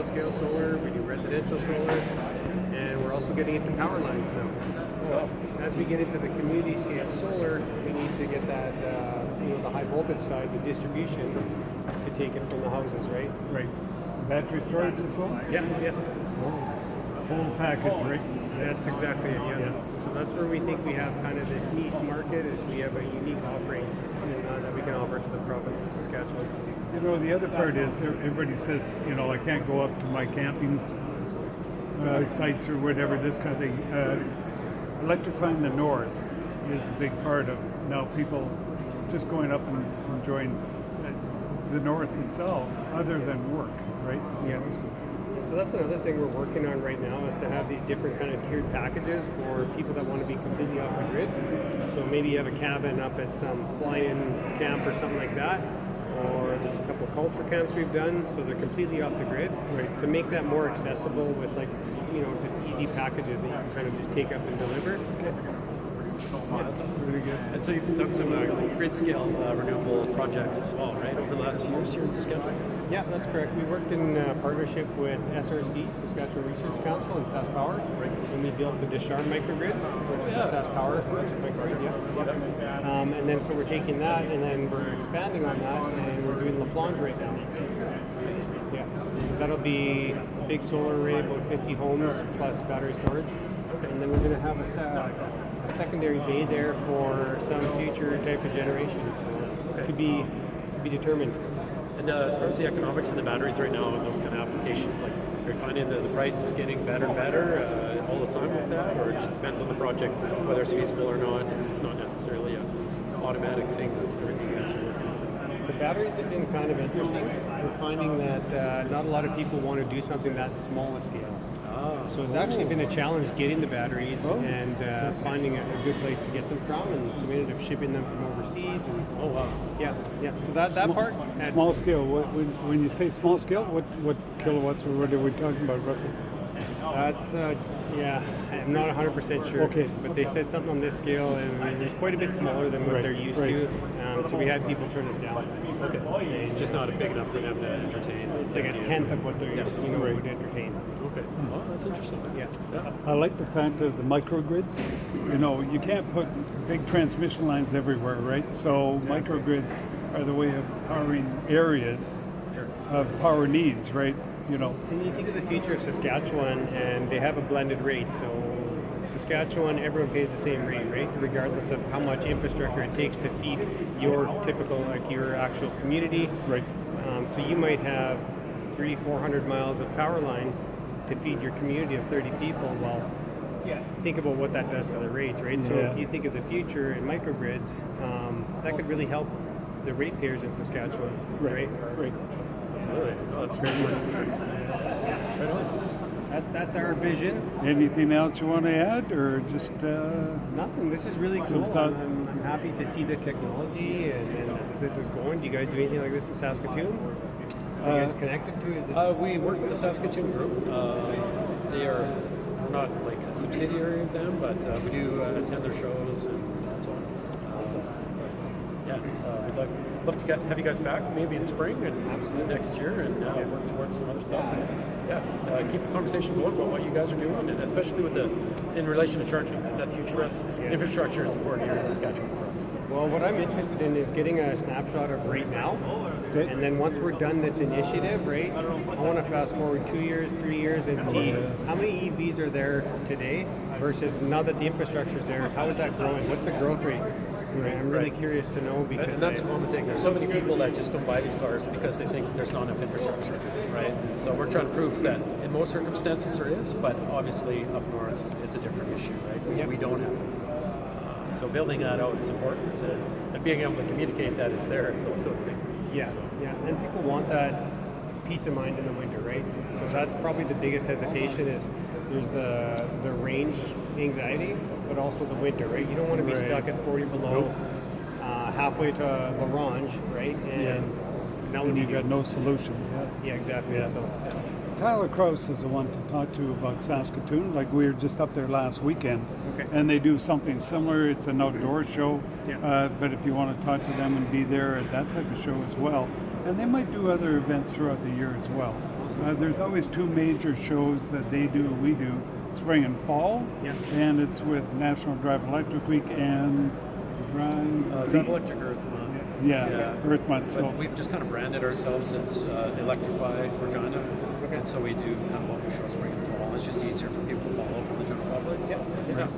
industrial scale solar, we do residential solar, and we're also getting into power lines now. So as we get into the community scale solar, we need to get that, the high voltage side, the distribution, to take it from the houses, right? Right. Battery storage as well? Yeah. Whole package, right? That's exactly it, yeah. So that's where we think we have kind of this niche market, is we have a unique offering that we can offer to the province of Saskatchewan. The other part is everybody says, I can't go up to my camping sites or whatever, this kind of thing. Electrifying the north is a big part of now people just going up and enjoying the north itself, other than work, right? Yeah. So that's another thing we're working on right now, is to have these different kind of tiered packages for people that want to be completely off the grid. So maybe you have a cabin up at some fly-in camp or something like that, or there's a couple of culture camps we've done, so they're completely off the grid. Right. To make that more accessible with just easy packages that you can kind of just take up and deliver. Okay. Wow, that sounds really good. And so you've done some grid scale renewable projects as well, right, over the last few years here in Saskatchewan? Yeah, that's correct. We worked in partnership with SRC, Saskatchewan Research Council, and SaskPower. Right. And we built the Descharnes microgrid, which is a SaskPower. That's a big project. Yeah. And then so we're taking that, and then we're expanding on that, and we're doing La Plonge right now. Nice. Yeah. So that'll be a big solar array, about 50 homes plus battery storage. Okay. And then we're going to have a secondary bay there for some future type of generations. So to be determined. And as far as the economics of the batteries right now and those kind of applications, like, are you finding that the price is getting better and better all the time with that, or it just depends on the project, whether it's feasible or not? It's not necessarily an automatic thing with everything you guys are working on. The batteries have been kind of interesting. We're finding that not a lot of people want to do something that small a scale. So it's actually been a challenge getting the batteries and finding a good place to get them from, and so we ended up shipping them from overseas. And, yeah. So that part. Small scale. When you say small scale, what kilowatts or what are we talking about roughly? That's I'm not 100% sure. Okay. But they said something on this scale, and it was quite a bit smaller than what they're used to. So we had people turn us down. Okay. It's just not big enough for them to entertain. It's like a tenth of what they would entertain. Okay. Well, that's interesting. Yeah. I like the fact of the microgrids. You can't put big transmission lines everywhere, right? So microgrids are the way of powering areas of power needs, right? And you think of the future of Saskatchewan, and they have a blended rate. So Saskatchewan, everyone pays the same rate, right? Regardless of how much infrastructure it takes to feed your typical, your actual community. Right. So you might have 300-400 miles of power line to feed your community of 30 people. Well, think about what that does to the rates, right? So if you think of the future in microgrids, that could really help the ratepayers in Saskatchewan, right? Absolutely. Oh, that's great work. Right on. That's our vision. Anything else you want to add, or just nothing? This is really cool. I'm happy to see the technology and that this is going. Do you guys do anything like this in Saskatoon? Are you guys connected to? We work with the Saskatoon group. They are not like a subsidiary of them, but we do attend their shows and so on. We'd love to have you guys back maybe in spring and next year and work towards some other stuff. And keep the conversation going about what you guys are doing, and especially in relation to charging, because that's huge for us. Infrastructure is important here in Saskatchewan for us. Well, what I'm interested in is getting a snapshot of right now. And then once we're done this initiative, right, I want to fast forward 2 years, 3 years, and see how many EVs are there today versus now that the infrastructure is there, how is that growing? What's the growth rate? Right. I'm really curious to know, because and that's a common thing. There's so many people that just don't buy these cars because they think there's not enough infrastructure, right? And so we're trying to prove that in most circumstances there is, but obviously up north it's a different issue, right? We don't have it. So building that out is important, and being able to communicate that it's there is also a thing. Yeah, and people want that peace of mind in the winter, right? So that's probably the biggest hesitation is there's the range anxiety, but also the winter, right? You don't want to be stuck at 40 below halfway to La Ronge, right? And now you got no solution. Yeah, exactly. Yeah. So, Tyler Krause is the one to talk to about Saskatoon. Like, we were just up there last weekend, and they do something similar. It's an outdoor show, but if you want to talk to them and be there at that type of show as well, and they might do other events throughout the year as well. There's always two major shows that they do, we do, spring and fall. Yeah. And it's with National Drive Electric Week and Drive Electric Earth Month. Yeah, Earth Month. But So we've just kind of branded ourselves as Electrify Regina, and so we do kind of local shows spring and fall. It's just easier for people to follow from the general public. So, yeah.